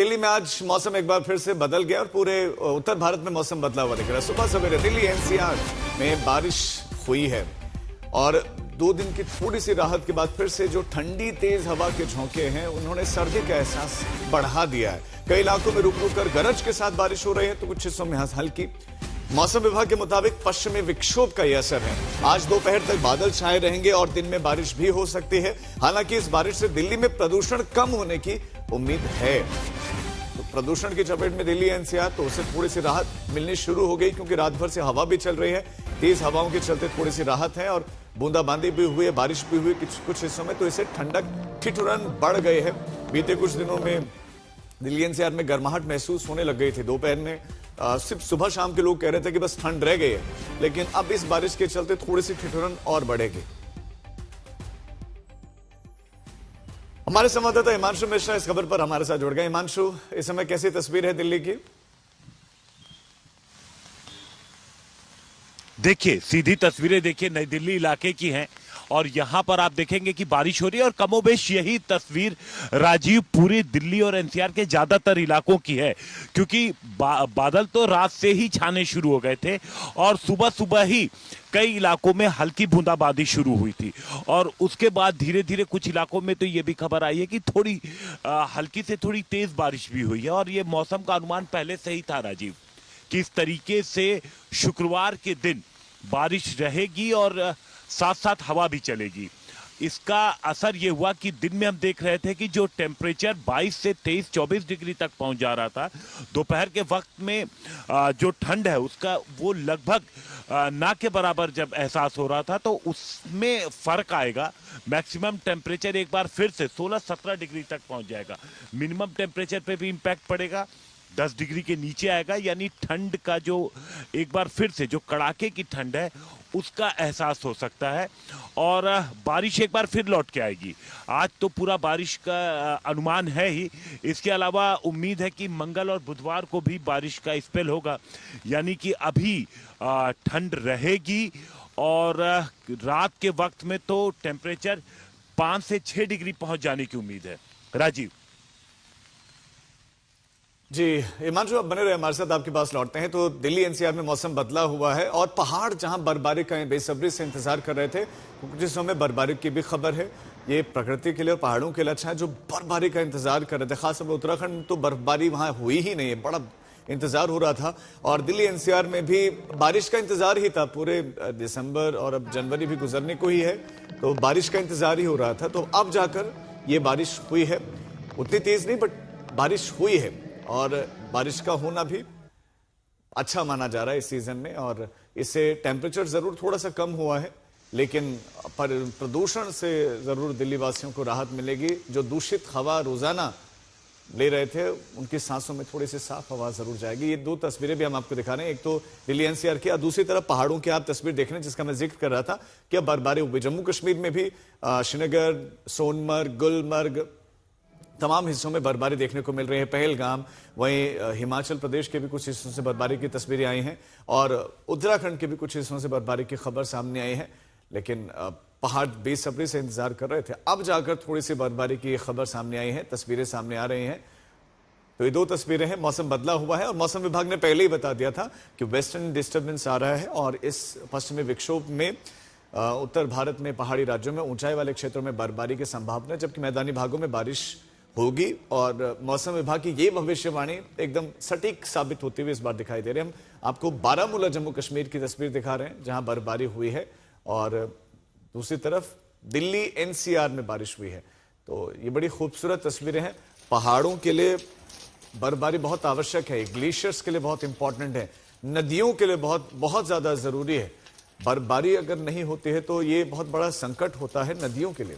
दिल्ली में आज मौसम एक बार फिर से बदल गया और पूरे उत्तर भारत में मौसम बदला हुआ दिख रहा है। सुबह सवेरे दिल्ली एनसीआर में बारिश हुई है और 2 दिन की थोड़ी सी राहत के बाद फिर से जो ठंडी तेज हवा के झोंके हैं उन्होंने सर्दी का एहसास बढ़ा दिया है। कई इलाकों में रुक रुक कर गरज के साथ बारिश हो रही है तो कुछ हिस्सों में हल्की। मौसम विभाग के मुताबिक पश्चिमी विक्षोभ का यह असर है। आज दोपहर तक बादल छाए रहेंगे और दिन में बारिश भी हो सकती है। हालांकि इस बारिश से दिल्ली में प्रदूषण कम होने की उम्मीद है। तो प्रदूषण की चपेट में दिल्ली एनसीआर तो उसे थोड़ी सी राहत मिलनी शुरू हो गई क्योंकि रात भर से हवा भी चल रही है। तेज हवाओं के चलते थोड़ी सी राहत है और बूंदाबांदी भी हुई है, बारिश भी हुई कुछ हिस्सों में, तो इसे ठंडक ठिठुरन बढ़ गए है। बीते कुछ दिनों में दिल्ली एनसीआर में गर्माहट महसूस होने लग गई थी। दोपहर में सिर्फ सुबह शाम के लोग कह रहे थे कि बस ठंड रह गई है, लेकिन अब इस बारिश के चलते थोड़ी सी ठिठुरन और बढ़ेगी। हमारे संवाददाता हिमांशु मिश्रा इस खबर पर हमारे साथ जुड़ गए। हिमांशु, इस समय कैसी तस्वीर है दिल्ली की? देखिए, सीधी तस्वीरें देखिए नई दिल्ली इलाके की हैं और यहां पर आप देखेंगे कि बारिश हो रही है और कमोबेश यही तस्वीर राजीव पूरी दिल्ली और एनसीआर के ज्यादातर इलाकों की है, क्योंकि बादल तो रात से ही छाने शुरू हो गए थे और सुबह सुबह ही कई इलाकों में हल्की बूंदाबांदी शुरू हुई थी और उसके बाद धीरे धीरे कुछ इलाकों में तो ये भी खबर आई है कि थोड़ी हल्की से थोड़ी तेज बारिश भी हुई है। और ये मौसम का अनुमान पहले से ही था राजीव कि इस तरीके से शुक्रवार के दिन बारिश रहेगी और साथ साथ हवा भी चलेगी। इसका असर ये हुआ कि दिन में हम देख रहे थे कि जो टेम्परेचर 22 से 23-24 डिग्री तक पहुंच जा रहा था, दोपहर के वक्त में जो ठंड है उसका वो लगभग ना के बराबर जब एहसास हो रहा था, तो उसमें फर्क आएगा। मैक्सिमम टेम्परेचर एक बार फिर से 16-17 डिग्री तक पहुंच जाएगा। मिनिमम टेम्परेचर पे भी इम्पैक्ट पड़ेगा, 10 डिग्री के नीचे आएगा, यानी ठंड का जो एक बार फिर से जो कड़ाके की ठंड है उसका एहसास हो सकता है और बारिश एक बार फिर लौट के आएगी। आज तो पूरा बारिश का अनुमान है ही, इसके अलावा उम्मीद है कि मंगल और बुधवार को भी बारिश का स्पेल होगा, यानी कि अभी ठंड रहेगी और रात के वक्त में तो टेम्परेचर 5 से 6 डिग्री पहुंच जाने की उम्मीद है। राजीव जी, हिमांशु आप बने रहे हमारे साथ, आपके पास लौटते हैं। तो दिल्ली एनसीआर में मौसम बदला हुआ है और पहाड़ जहां बर्फबारी का बेसब्री से इंतजार कर रहे थे, जिस समय बर्फबारी की भी खबर है। ये प्रकृति के लिए और पहाड़ों के लिए अच्छा है जो बर्फबारी का इंतजार कर रहे थे। खासतौर उत्तराखंड में तो बर्फबारी वहां हुई ही नहीं है, बड़ा इंतजार हो रहा था और दिल्ली एनसीआर में भी बारिश का इंतजार ही था। पूरे दिसंबर और अब जनवरी भी गुजरने को ही है, तो बारिश का इंतजार ही हो रहा था। तो अब जाकर ये बारिश हुई है, उतनी तेज नहीं बट बारिश हुई है और बारिश का होना भी अच्छा माना जा रहा है इस सीजन में। और इससे टेम्परेचर जरूर थोड़ा सा कम हुआ है, लेकिन प्रदूषण से जरूर दिल्ली वासियों को राहत मिलेगी। जो दूषित हवा रोजाना ले रहे थे उनकी सांसों में थोड़ी सी साफ हवा जरूर जाएगी। ये 2 तस्वीरें भी हम आपको दिखा रहे हैं, एक तो दिल्ली एनसीआर की और दूसरी तरफ पहाड़ों की आप तस्वीर देख रहे हैं जिसका मैं जिक्र कर रहा था कि अब बर्फबारी हुई। जम्मू कश्मीर में भी श्रीनगर, सोनमर्ग, गुलमर्ग तमाम हिस्सों में बर्फबारी देखने को मिल रही है। पहलगाम, वहीं हिमाचल प्रदेश के भी कुछ हिस्सों से बर्फबारी की तस्वीरें आई हैं और उत्तराखंड के भी कुछ हिस्सों से बर्फबारी की खबर सामने आई है। लेकिन पहाड़ बेसब्री से इंतजार कर रहे थे, अब जाकर थोड़ी सी बर्फबारी की खबर सामने आई है, तस्वीरें सामने आ रही हैं। तो ये 2 तस्वीरें हैं। मौसम बदला हुआ है और मौसम विभाग ने पहले ही बता दिया था कि वेस्टर्न डिस्टर्बेंस आ रहा है और इस पश्चिमी विक्षोभ में उत्तर भारत में पहाड़ी राज्यों में ऊंचाई वाले क्षेत्रों में बर्फबारी की संभावना है, जबकि मैदानी भागों में बारिश होगी। और मौसम विभाग की ये भविष्यवाणी एकदम सटीक साबित होती हुई इस बार दिखाई दे रही है। हम आपको बारामूला जम्मू कश्मीर की तस्वीर दिखा रहे हैं जहां बर्फबारी हुई है और दूसरी तरफ दिल्ली एनसीआर में बारिश हुई है। तो ये बड़ी खूबसूरत तस्वीरें हैं। पहाड़ों के लिए बर्फबारी बहुत आवश्यक है, ग्लेशियर्स के लिए बहुत इंपॉर्टेंट है, नदियों के लिए बहुत ज्यादा जरूरी है। बर्फबारी अगर नहीं होती है तो ये बहुत बड़ा संकट होता है नदियों के लिए।